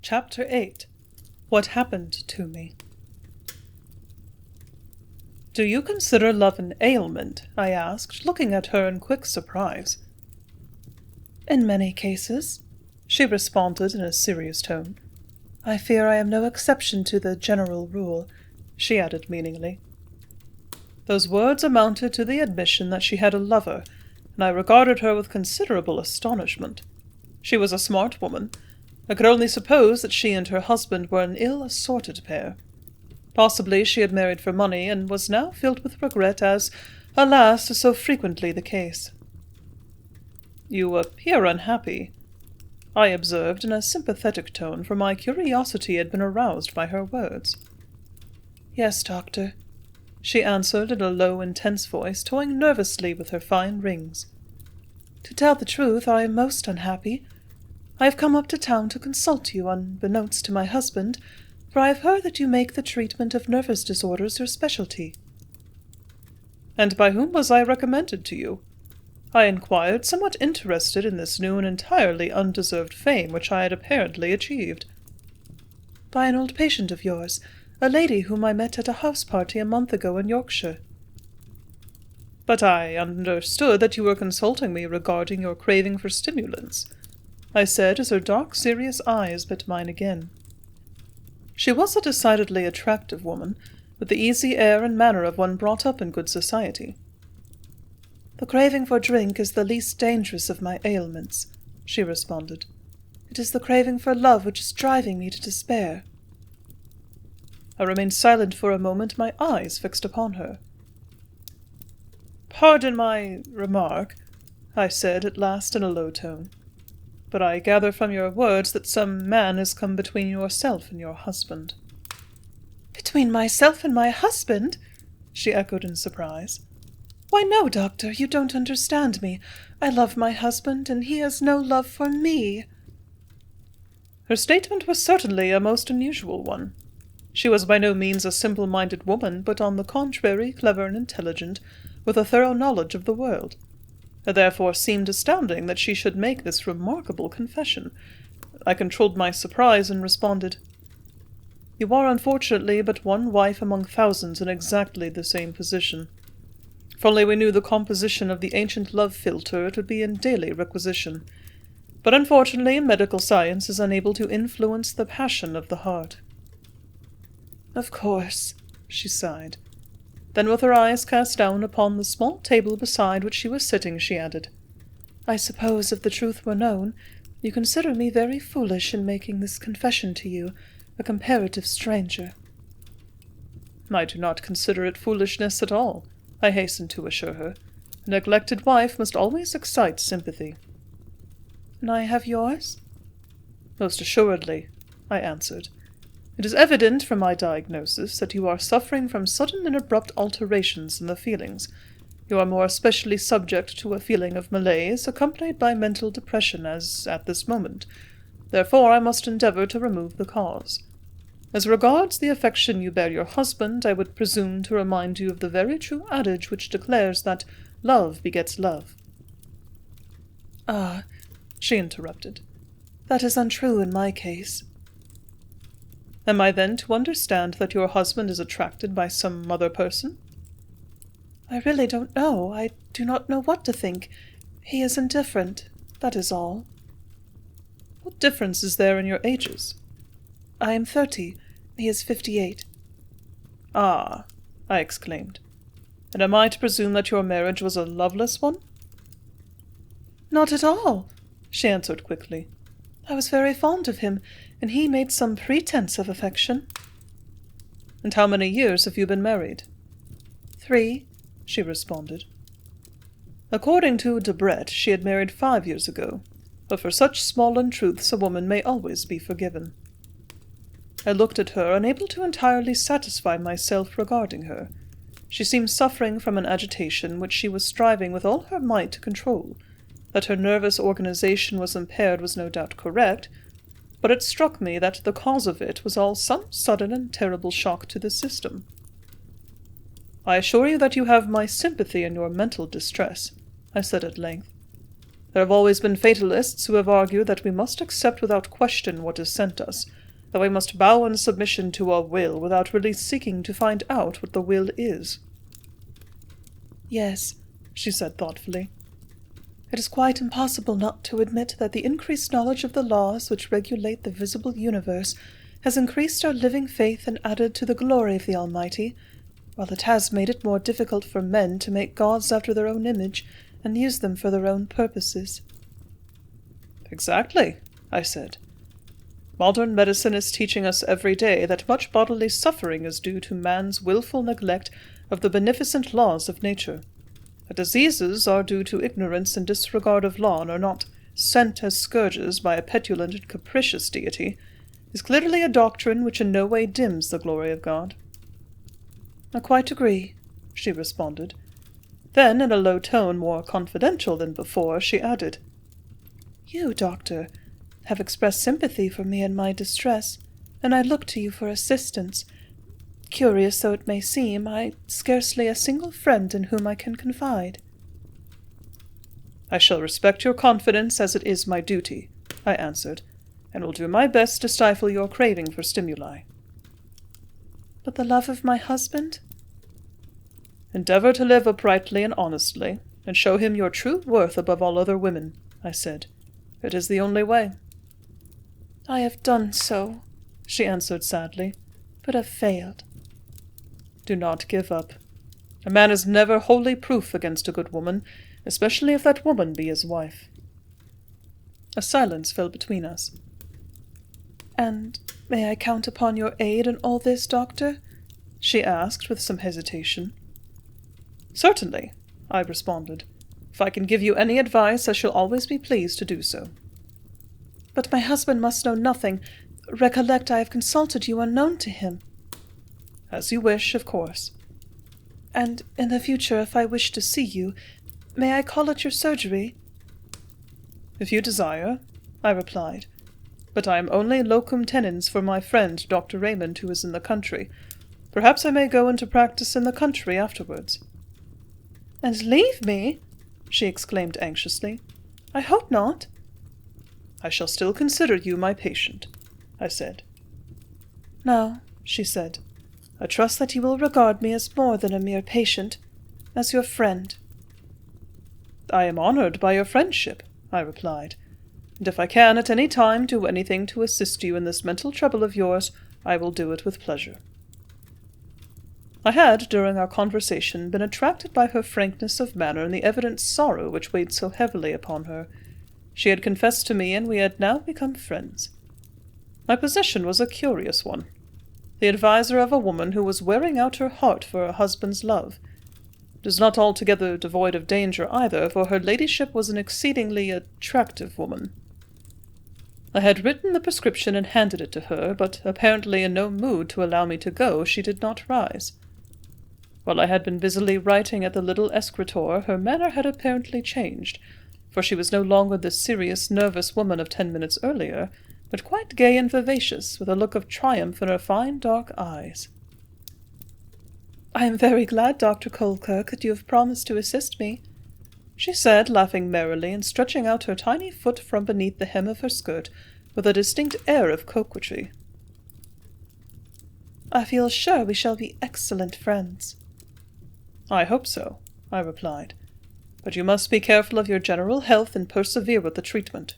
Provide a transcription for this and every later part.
Chapter 8. What Happened to Me. "Do you consider love an ailment?" I asked, looking at her in quick surprise. "In many cases," she responded in a serious tone. "I fear I am no exception to the general rule," she added meaningly. Those words amounted to the admission that she had a lover, and I regarded her with considerable astonishment. She was a smart woman. I could only suppose that she and her husband were an ill-assorted pair. Possibly she had married for money, and was now filled with regret, as, alas, is so frequently the case. "You appear unhappy," I observed in a sympathetic tone, for my curiosity had been aroused by her words. "Yes, doctor," she answered in a low, intense voice, toying nervously with her fine rings. "To tell the truth, I am most unhappy. I have come up to town to consult you, unbeknownst to my husband, for I have heard that you make the treatment of nervous disorders your specialty." "And by whom was I recommended to you?" I inquired, somewhat interested in this new and entirely undeserved fame which I had apparently achieved. "By an old patient of yours, a lady whom I met at a house-party a month ago in Yorkshire." "But I understood that you were consulting me regarding your craving for stimulants," I said as her dark, serious eyes met mine again. She was a decidedly attractive woman, with the easy air and manner of one brought up in good society. "The craving for drink is the least dangerous of my ailments," she responded. "It is the craving for love which is driving me to despair." I remained silent for a moment, my eyes fixed upon her. "Pardon my remark," I said at last in a low tone, "but I gather from your words that some man has come between yourself and your husband." "Between myself and my husband?" she echoed in surprise. "Why, no, doctor, you don't understand me. I love my husband, and he has no love for me." Her statement was certainly a most unusual one. She was by no means a simple-minded woman, but on the contrary clever and intelligent, with a thorough knowledge of the world. It therefore seemed astounding that she should make this remarkable confession. I controlled my surprise and responded, "You are unfortunately but one wife among thousands in exactly the same position. If only we knew the composition of the ancient love philtre, it would be in daily requisition. But unfortunately medical science is unable to influence the passion of the heart." "Of course," she sighed. Then with her eyes cast down upon the small table beside which she was sitting, she added, "I suppose, if the truth were known, you consider me very foolish in making this confession to you, a comparative stranger." "I do not consider it foolishness at all," I hastened to assure her. "A neglected wife must always excite sympathy." "And I have yours?" "Most assuredly," I answered. "It is evident from my diagnosis that you are suffering from sudden and abrupt alterations in the feelings. You are more especially subject to a feeling of malaise, accompanied by mental depression, as at this moment. Therefore I must endeavour to remove the cause. As regards the affection you bear your husband, I would presume to remind you of the very true adage which declares that love begets love." "Ah," she interrupted, "that is untrue in my case." "Am I then to understand that your husband is attracted by some other person?" "I really don't know. I do not know what to think. He is indifferent, that is all." "What difference is there in your ages?" "I am 30. He is 58. "Ah," I exclaimed. "And am I to presume that your marriage was a loveless one?" "Not at all," she answered quickly. "I was very fond of him, and he made some pretense of affection." "And how many years have you been married?" 3, she responded. According to Debrett, she had married 5 years ago, but for such small untruths a woman may always be forgiven. I looked at her, unable to entirely satisfy myself regarding her. She seemed suffering from an agitation which she was striving with all her might to control. That her nervous organization was impaired was no doubt correct, but it struck me that the cause of it was all some sudden and terrible shock to the system. "I assure you that you have my sympathy in your mental distress," I said at length. There have always been fatalists who have argued that we must accept without question what is sent us, that we must bow in submission to our will without really seeking to find out what the will is. Yes, she said thoughtfully. It is quite impossible not to admit that the increased knowledge of the laws which regulate the visible universe has increased our living faith and added to the glory of the Almighty, while it has made it more difficult for men to make gods after their own image and use them for their own purposes. Exactly, I said. Modern medicine is teaching us every day that much bodily suffering is due to man's willful neglect of the beneficent laws of nature. That diseases are due to ignorance and disregard of law and are not sent as scourges by a petulant and capricious deity, is clearly a doctrine which in no way dims the glory of God. I quite agree, she responded. Then, in a low tone more confidential than before, she added, You, Doctor, have expressed sympathy for me in my distress, and I look to you for assistance. Curious though it may seem, I scarcely a single friend in whom I can confide. I shall respect your confidence as it is my duty, I answered, and will do my best to stifle your craving for stimuli. But the love of my husband? Endeavor to live uprightly and honestly, and show him your true worth above all other women, I said. It is the only way. I have done so, she answered sadly, but have failed. Do not give up. A man is never wholly proof against a good woman, especially if that woman be his wife. A silence fell between us. And may I count upon your aid in all this, Doctor? She asked with some hesitation. Certainly, I responded. If I can give you any advice, I shall always be pleased to do so. But my husband must know nothing. Recollect, I have consulted you unknown to him. As you wish, of course. And in the future, if I wish to see you, may I call at your surgery? If you desire, I replied. But I am only locum tenens for my friend Dr. Raymond, who is in the country. Perhaps I may go into practice in the country afterwards. And leave me? She exclaimed anxiously. I hope not. I shall still consider you my patient, I said. No, she said. I trust that you will regard me as more than a mere patient, as your friend. I am honored by your friendship, I replied, and if I can at any time do anything to assist you in this mental trouble of yours, I will do it with pleasure. I had, during our conversation, been attracted by her frankness of manner and the evident sorrow which weighed so heavily upon her. She had confessed to me, and we had now become friends. My position was a curious one. The adviser of a woman who was wearing out her heart for her husband's love. It is not altogether devoid of danger either, for her ladyship was an exceedingly attractive woman. I had written the prescription and handed it to her, but apparently in no mood to allow me to go, she did not rise. While I had been busily writing at the little escritoire, her manner had apparently changed, for she was no longer the serious, nervous woman of 10 minutes earlier, but quite gay and vivacious, with a look of triumph in her fine dark eyes. I am very glad, Dr. Colkirk, that you have promised to assist me, she said, laughing merrily and stretching out her tiny foot from beneath the hem of her skirt with a distinct air of coquetry. I feel sure we shall be excellent friends. I hope so, I replied, but you must be careful of your general health and persevere with the treatment.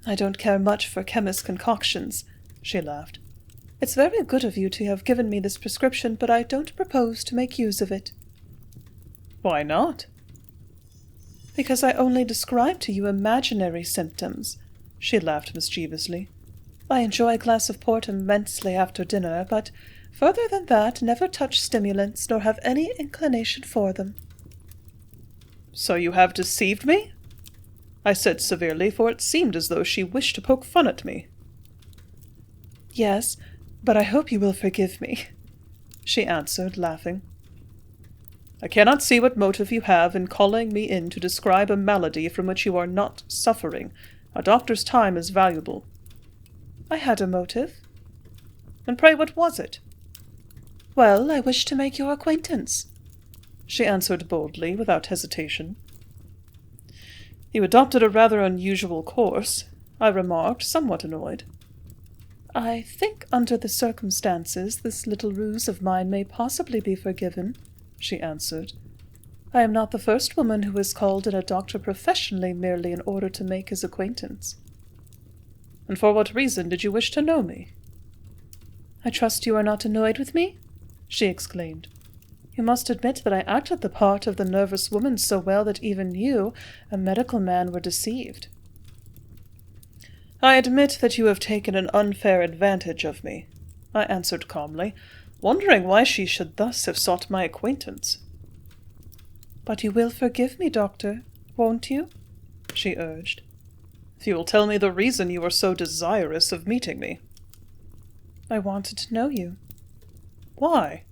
I don't care much for chemists' concoctions, she laughed. It's very good of you to have given me this prescription, but I don't propose to make use of it. Why not? Because I only describe to you imaginary symptoms, she laughed mischievously. I enjoy a glass of port immensely after dinner, but further than that, never touch stimulants, nor have any inclination for them. So you have deceived me? I said severely, for it seemed as though she wished to poke fun at me. Yes, but I hope you will forgive me, she answered, laughing. I cannot see what motive you have in calling me in to describe a malady from which you are not suffering. A doctor's time is valuable. I had a motive. And pray what was it? Well, I wish to make your acquaintance, she answered boldly, without hesitation. You adopted a rather unusual course, I remarked, somewhat annoyed. I think under the circumstances this little ruse of mine may possibly be forgiven, she answered. I am not the first woman who has called in a doctor professionally merely in order to make his acquaintance. And for what reason did you wish to know me? I trust you are not annoyed with me? She exclaimed. You must admit that I acted the part of the nervous woman so well that even you, a medical man, were deceived. I admit that you have taken an unfair advantage of me, I answered calmly, wondering why she should thus have sought my acquaintance. But you will forgive me, Doctor, won't you? She urged. If you will tell me the reason you were so desirous of meeting me. I wanted to know you. Why?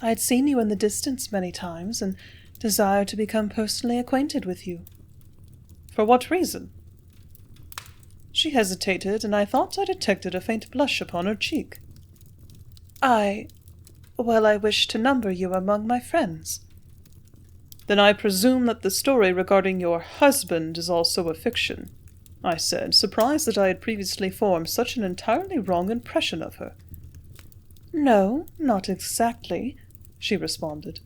I had seen you in the distance many times, and desired to become personally acquainted with you. For what reason? She hesitated, and I thought I detected a faint blush upon her cheek. I wish to number you among my friends. Then I presume that the story regarding your husband is also a fiction, I said, surprised that I had previously formed such an entirely wrong impression of her. No, not exactly, she responded.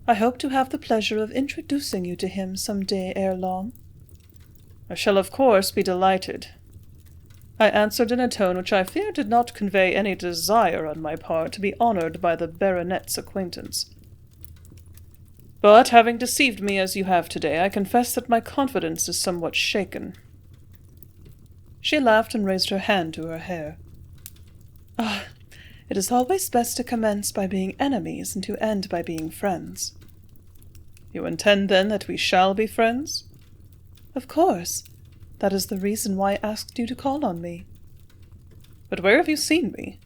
I hope to have the pleasure of introducing you to him some day ere long. I shall of course be delighted, I answered in a tone which I fear did not convey any desire on my part to be honoured by the baronet's acquaintance. But having deceived me as you have today, I confess that my confidence is somewhat shaken. She laughed and raised her hand to her hair. Ah, it is always best to commence by being enemies and to end by being friends. You intend, then, that we shall be friends? Of course. That is the reason why I asked you to call on me. But where have you seen me?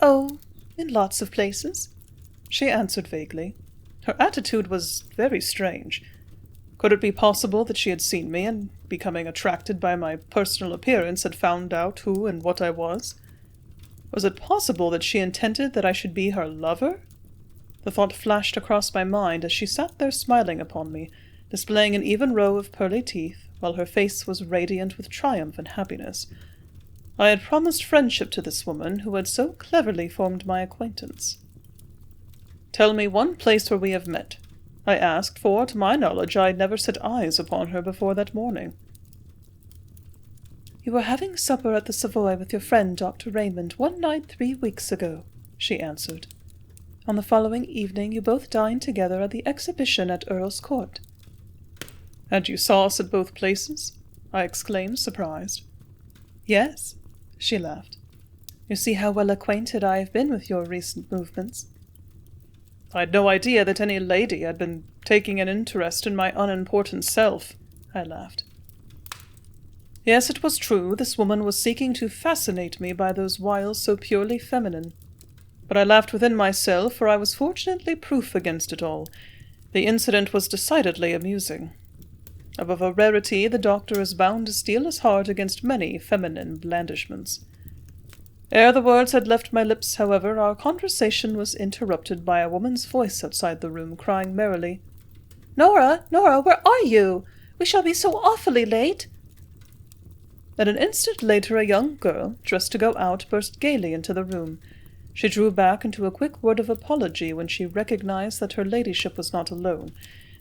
Oh, in lots of places, she answered vaguely. Her attitude was very strange. Could it be possible that she had seen me, and, becoming attracted by my personal appearance, had found out who and what I was? Was it possible that she intended that I should be her lover? The thought flashed across my mind as she sat there smiling upon me, displaying an even row of pearly teeth, while her face was radiant with triumph and happiness. I had promised friendship to this woman who had so cleverly formed my acquaintance. Tell me one place where we have met, I asked, for, to my knowledge, I had never set eyes upon her before that morning. You were having supper at the Savoy with your friend Dr. Raymond one night 3 weeks ago, she answered. On the following evening you both dined together at the exhibition at Earl's Court. And you saw us at both places? I exclaimed, surprised. Yes, she laughed. You see how well acquainted I have been with your recent movements. I had no idea that any lady had been taking an interest in my unimportant self, I laughed. Yes, it was true, this woman was seeking to fascinate me by those wiles so purely feminine. But I laughed within myself, for I was fortunately proof against it all. The incident was decidedly amusing. Of a rarity, the doctor is bound to steel his heart against many feminine blandishments. Ere the words had left my lips, however, our conversation was interrupted by a woman's voice outside the room, crying merrily, Nora, where are you? We shall be so awfully late. And an instant later a young girl, dressed to go out, burst gaily into the room. She drew back into a quick word of apology when she recognized that her ladyship was not alone,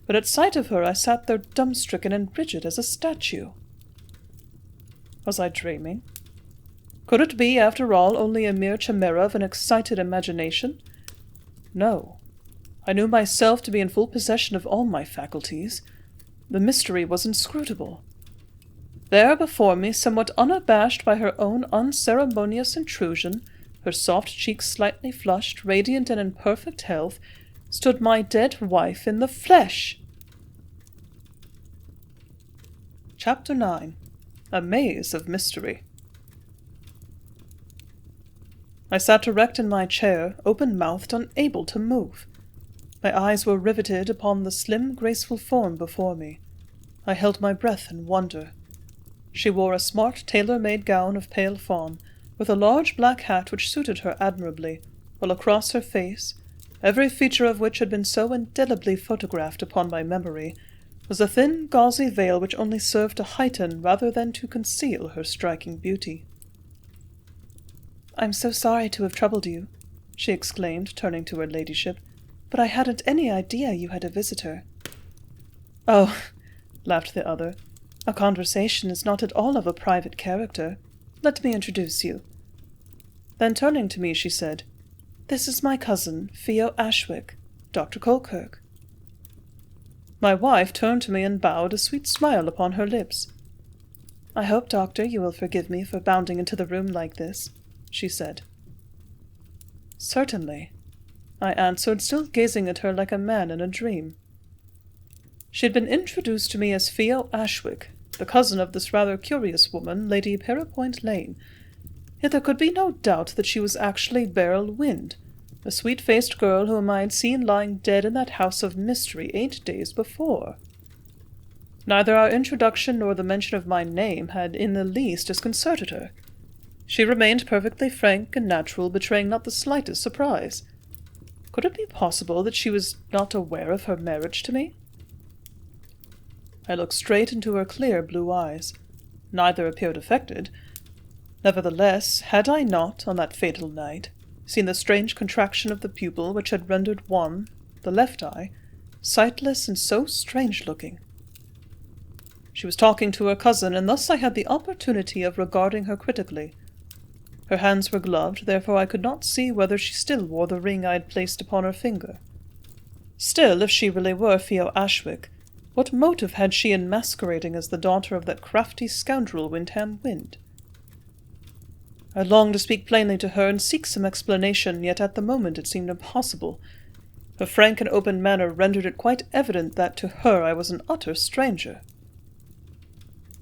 but at sight of her I sat there dumb-stricken and rigid as a statue. Was I dreaming? Could it be, after all, only a mere chimera of an excited imagination? No. I knew myself to be in full possession of all my faculties. The mystery was inscrutable. There before me, somewhat unabashed by her own unceremonious intrusion, her soft cheeks slightly flushed, radiant and in perfect health, stood my dead wife in the flesh. Chapter 9. A Maze of Mystery. I sat erect in my chair, open-mouthed, unable to move. My eyes were riveted upon the slim, graceful form before me. I held my breath in wonder. She wore a smart tailor-made gown of pale fawn, with a large black hat which suited her admirably, while across her face, every feature of which had been so indelibly photographed upon my memory, was a thin, gauzy veil which only served to heighten rather than to conceal her striking beauty. "I'm so sorry to have troubled you," she exclaimed, turning to her ladyship, "but I hadn't any idea you had a visitor." "Oh," laughed the other, "a conversation is not at all of a private character. Let me introduce you." Then turning to me, she said, "This is my cousin, Theo Ashwick, Dr. Colkirk." My wife turned to me and bowed, a sweet smile upon her lips. "I hope, Doctor, you will forgive me for bounding into the room like this," she said. "Certainly," I answered, still gazing at her like a man in a dream. She had been introduced to me as Theo Ashwick, the cousin of this rather curious woman, Lady Parapoint Lane, yet there could be no doubt that she was actually Beryl Wynd, the sweet-faced girl whom I had seen lying dead in that house of mystery 8 days before. Neither our introduction nor the mention of my name had in the least disconcerted her. She remained perfectly frank and natural, betraying not the slightest surprise. Could it be possible that she was not aware of her marriage to me? I looked straight into her clear blue eyes. Neither appeared affected. Nevertheless, had I not, on that fatal night, seen the strange contraction of the pupil which had rendered one, the left eye, sightless and so strange-looking? She was talking to her cousin, and thus I had the opportunity of regarding her critically. Her hands were gloved, therefore I could not see whether she still wore the ring I had placed upon her finger. Still, if she really were Theo Ashwick, what motive had she in masquerading as the daughter of that crafty scoundrel Windham Wynd? I longed to speak plainly to her and seek some explanation, yet at the moment it seemed impossible. Her frank and open manner rendered it quite evident that to her I was an utter stranger.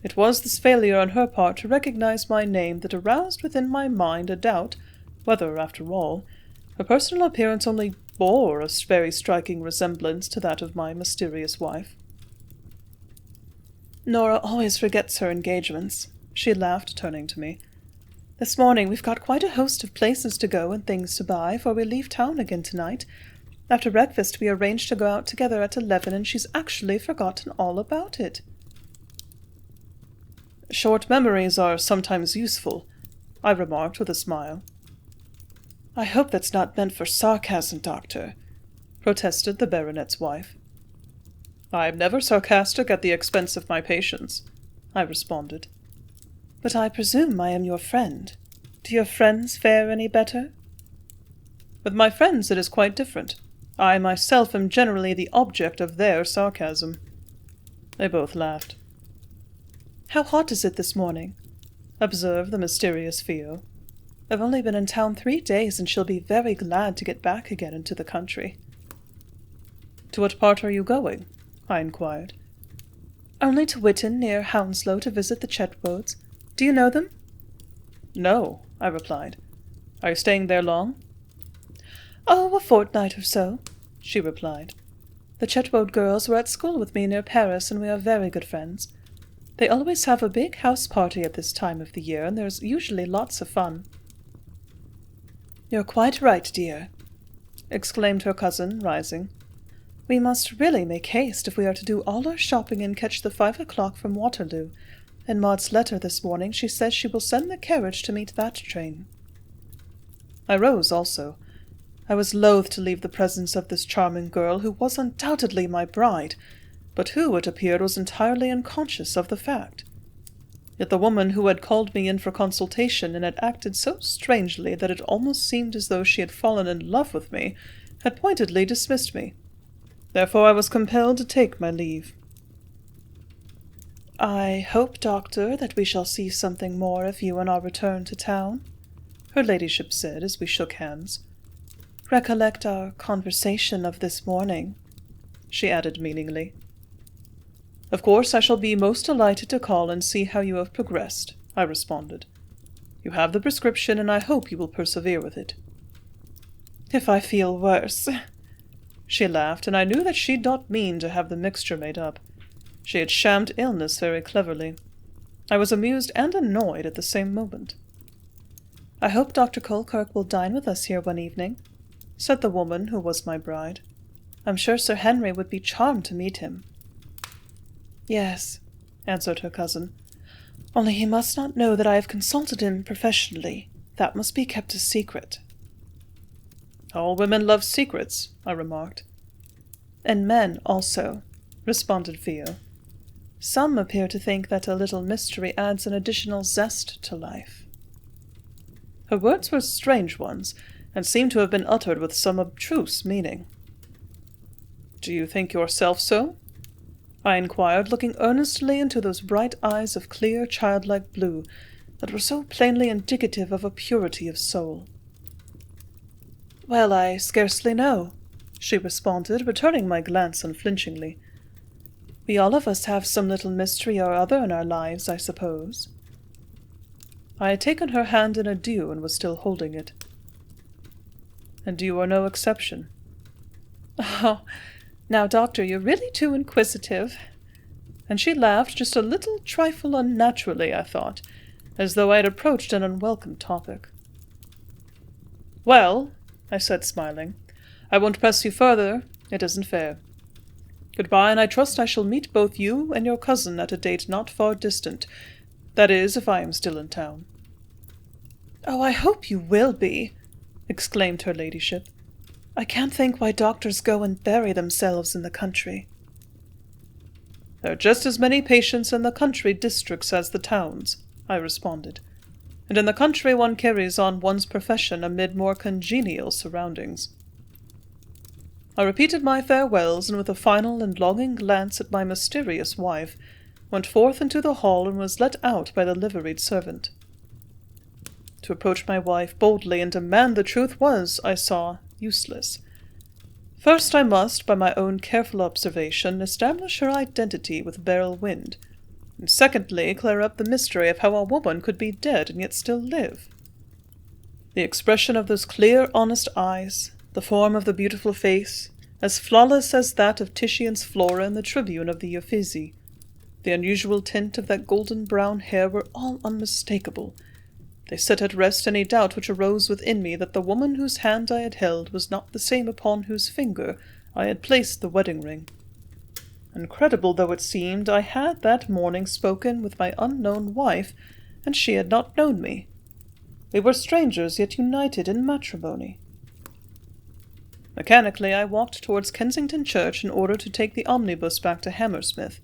It was this failure on her part to recognize my name that aroused within my mind a doubt whether, after all, her personal appearance only bore a very striking resemblance to that of my mysterious wife. "Nora always forgets her engagements," she laughed, turning to me. "This morning we've got quite a host of places to go and things to buy, for we leave town again tonight. After breakfast we arranged to go out together at 11, and she's actually forgotten all about it." "Short memories are sometimes useful," I remarked with a smile. "I hope that's not meant for sarcasm, Doctor," protested the baronet's wife. "I am never sarcastic at the expense of my patients," I responded. "But I presume I am your friend. Do your friends fare any better?" "With my friends it is quite different. I myself am generally the object of their sarcasm." They both laughed. "How hot is it this morning?" observed the mysterious Theo. "I've only been in town 3 days, and shall be very glad to get back again into the country." "To what part are you going?" I inquired. "Only to Whitton, near Hounslow, to visit the Chetwodes. Do you know them?" "No," I replied. "Are you staying there long?" "Oh, a fortnight or so," she replied. "The Chetwode girls were at school with me near Paris, and we are very good friends. They always have a big house party at this time of the year, and there's usually lots of fun." "You're quite right, dear," exclaimed her cousin, rising. "We must really make haste if we are to do all our shopping and catch the 5 o'clock from Waterloo. In Maud's letter this morning she says she will send the carriage to meet that train." I rose also. I was loath to leave the presence of this charming girl, who was undoubtedly my bride, but who, it appeared, was entirely unconscious of the fact. Yet the woman who had called me in for consultation and had acted so strangely that it almost seemed as though she had fallen in love with me, had pointedly dismissed me. Therefore I was compelled to take my leave. "I hope, Doctor, that we shall see something more of you on our return to town," her ladyship said as we shook hands. "Recollect our conversation of this morning," she added meaningly. "Of course I shall be most delighted to call and see how you have progressed," I responded. "You have the prescription, and I hope you will persevere with it." "If I feel worse," she laughed, and I knew that she did not mean to have the mixture made up. She had shammed illness very cleverly. I was amused and annoyed at the same moment. "I hope Dr. Colkirk will dine with us here one evening," said the woman who was my bride. "I'm sure Sir Henry would be charmed to meet him." Yes, answered her cousin. Only he must not know that I have consulted him professionally. That must be kept a secret. All women love secrets, I remarked. And men also, responded Theo. Some appear to think that a little mystery adds an additional zest to life. Her words were strange ones, and seemed to have been uttered with some abstruse meaning. Do you think yourself so? I inquired, looking earnestly into those bright eyes of clear, childlike blue that were so plainly indicative of a purity of soul. Well, I scarcely know, she responded, returning my glance unflinchingly. We all of us have some little mystery or other in our lives, I suppose. I had taken her hand in adieu and was still holding it. And you are no exception. Oh, now, Doctor, you're really too inquisitive. And she laughed just a little trifle unnaturally, I thought, as though I had approached an unwelcome topic. Well, I said, smiling, I won't press you further. It isn't fair. Goodbye, and I trust I shall meet both you and your cousin at a date not far distant. That is, if I am still in town. Oh, I hope you will be, exclaimed her ladyship. I can't think why doctors go and bury themselves in the country. There are just as many patients in the country districts as the towns, I responded, and in the country one carries on one's profession amid more congenial surroundings. I repeated my farewells, and with a final and longing glance at my mysterious wife, went forth into the hall and was let out by the liveried servant. To approach my wife boldly and demand the truth was, I saw, useless. First I must, by my own careful observation, establish her identity with Beryl Wynd, and secondly clear up the mystery of how a woman could be dead and yet still live. The expression of those clear, honest eyes, the form of the beautiful face, as flawless as that of Titian's Flora in the Tribune of the Uffizi, the unusual tint of that golden-brown hair were all unmistakable. They set at rest any doubt which arose within me that the woman whose hand I had held was not the same upon whose finger I had placed the wedding ring. Incredible though it seemed, I had that morning spoken with my unknown wife, and she had not known me. We were strangers, yet united in matrimony. Mechanically, I walked towards Kensington Church in order to take the omnibus back to Hammersmith.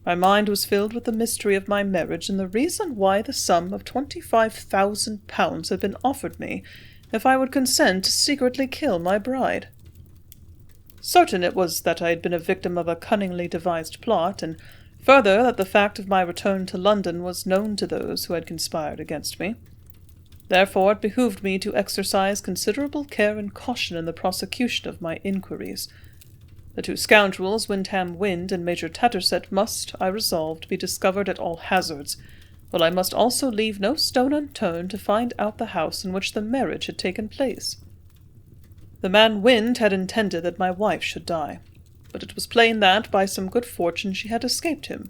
My mind was filled with the mystery of my marriage and the reason why the sum of £25,000 had been offered me if I would consent to secretly kill my bride. Certain it was that I had been a victim of a cunningly devised plot, and further that the fact of my return to London was known to those who had conspired against me. Therefore it behooved me to exercise considerable care and caution in the prosecution of my inquiries. The two scoundrels, Windham Wynd and Major Tattersett, must, I resolved, be discovered at all hazards, while I must also leave no stone unturned to find out the house in which the marriage had taken place. The man Wynd had intended that my wife should die, but it was plain that, by some good fortune, she had escaped him.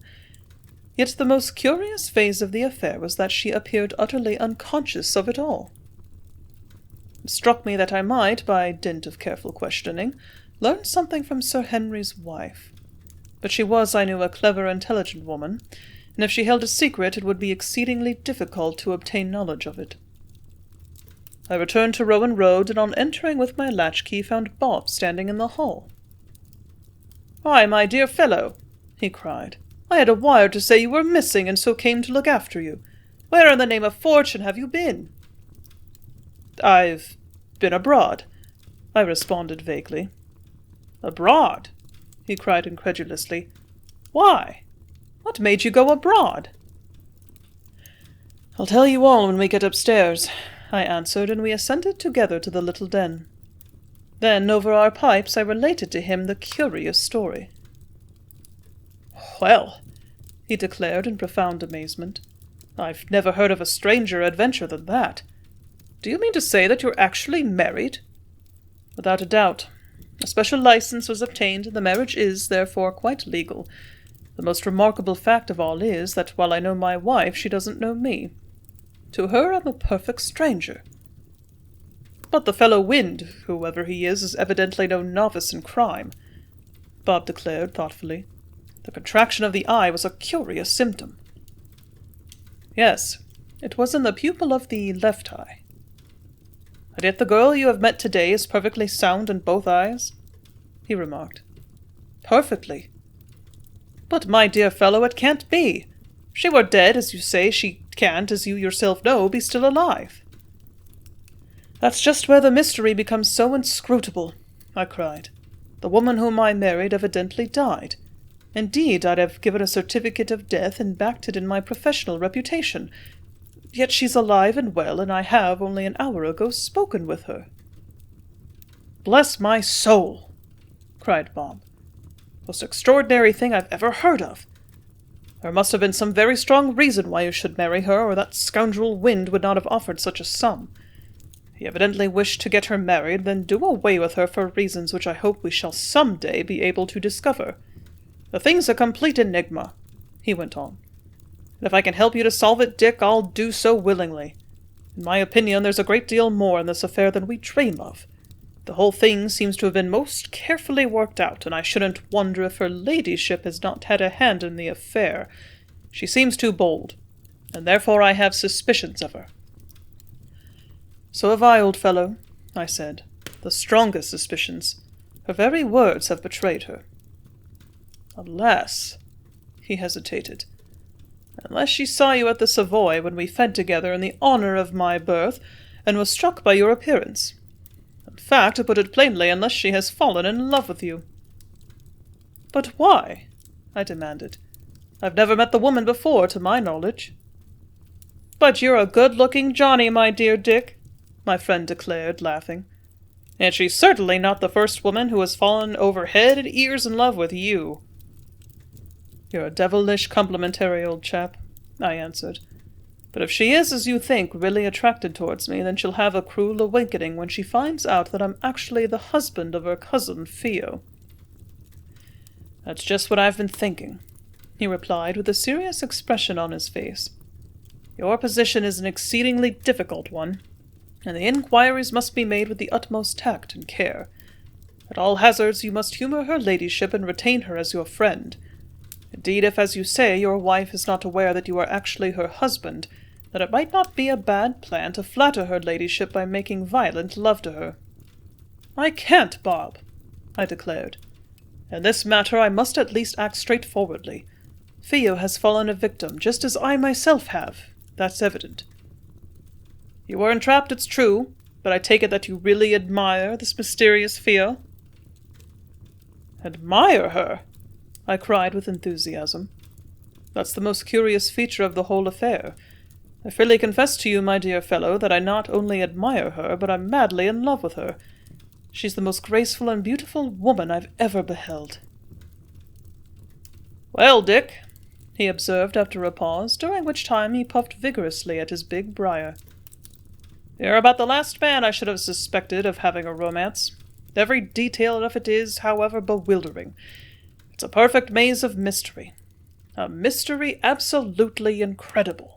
Yet the most curious phase of the affair was that she appeared utterly unconscious of it all. It struck me that I might, by dint of careful questioning, learn something from Sir Henry's wife. But she was, I knew, a clever, intelligent woman, and if she held a secret it would be exceedingly difficult to obtain knowledge of it. I returned to Rowan Road, and on entering with my latchkey found Bob standing in the hall. "Why, my dear fellow," he cried, "I had a wire to say you were missing, and so came to look after you. Where in the name of fortune have you been?" "I've been abroad," I responded vaguely. "Abroad?" he cried incredulously. "Why? What made you go abroad?" "I'll tell you all when we get upstairs," I answered, and we ascended together to the little den. Then, over our pipes, I related to him the curious story. "Well," he declared in profound amazement, "I've never heard of a stranger adventure than that. Do you mean to say that you're actually married?" "Without a doubt. A special license was obtained, and the marriage is, therefore, quite legal. The most remarkable fact of all is that while I know my wife, she doesn't know me. To her I'm a perfect stranger." "But the fellow Wynd, whoever he is evidently no novice in crime," Bob declared thoughtfully. The contraction of the eye was a curious symptom. Yes, it was in the pupil of the left eye. And yet the girl you have met today is perfectly sound in both eyes, he remarked. Perfectly. But, my dear fellow, it can't be. If she were dead, as you say, she can't, as you yourself know, be still alive. That's just where the mystery becomes so inscrutable, I cried. The woman whom I married evidently died. Indeed, I'd have given a certificate of death and backed it in my professional reputation. Yet she's alive and well, and I have, only an hour ago, spoken with her. Bless my soul, cried Bob. Most extraordinary thing I've ever heard of. There must have been some very strong reason why you should marry her, or that scoundrel Wind would not have offered such a sum. He evidently wished to get her married, then do away with her for reasons which I hope we shall some day be able to discover. The thing's a complete enigma, he went on. And if I can help you to solve it, Dick, I'll do so willingly. In my opinion, there's a great deal more in this affair than we dream of. The whole thing seems to have been most carefully worked out, and I shouldn't wonder if her ladyship has not had a hand in the affair. She seems too bold, and therefore I have suspicions of her. So have I, old fellow, I said. The strongest suspicions. Her very words have betrayed her. Unless, he hesitated, unless she saw you at the Savoy when we fed together in the honour of my birth, and was struck by your appearance. In fact, to put it plainly, unless she has fallen in love with you. But why? I demanded. I've never met the woman before, to my knowledge. But you're a good-looking Johnny, my dear Dick, my friend declared, laughing. And she's certainly not the first woman who has fallen over head and ears in love with you. You're a devilish complimentary old chap, I answered. But if she is, as you think, really attracted towards me, then she'll have a cruel awakening when she finds out that I'm actually the husband of her cousin Theo. That's just what I've been thinking, he replied with a serious expression on his face. Your position is an exceedingly difficult one, and the inquiries must be made with the utmost tact and care. At all hazards, you must humour her ladyship and retain her as your friend. Indeed, if, as you say, your wife is not aware that you are actually her husband, then it might not be a bad plan to flatter her ladyship by making violent love to her. I can't, Bob, I declared. In this matter I must at least act straightforwardly. Theo has fallen a victim, just as I myself have. That's evident. You were entrapped, it's true, but I take it that you really admire this mysterious Theo? Admire her? I cried with enthusiasm. That's the most curious feature of the whole affair. I freely confess to you, my dear fellow, that I not only admire her, but I'm madly in love with her. She's the most graceful and beautiful woman I've ever beheld. Well, Dick, he observed after a pause, during which time he puffed vigorously at his big briar. You're about the last man I should have suspected of having a romance. Every detail of it is, however, bewildering. It's a perfect maze of mystery. A mystery absolutely incredible.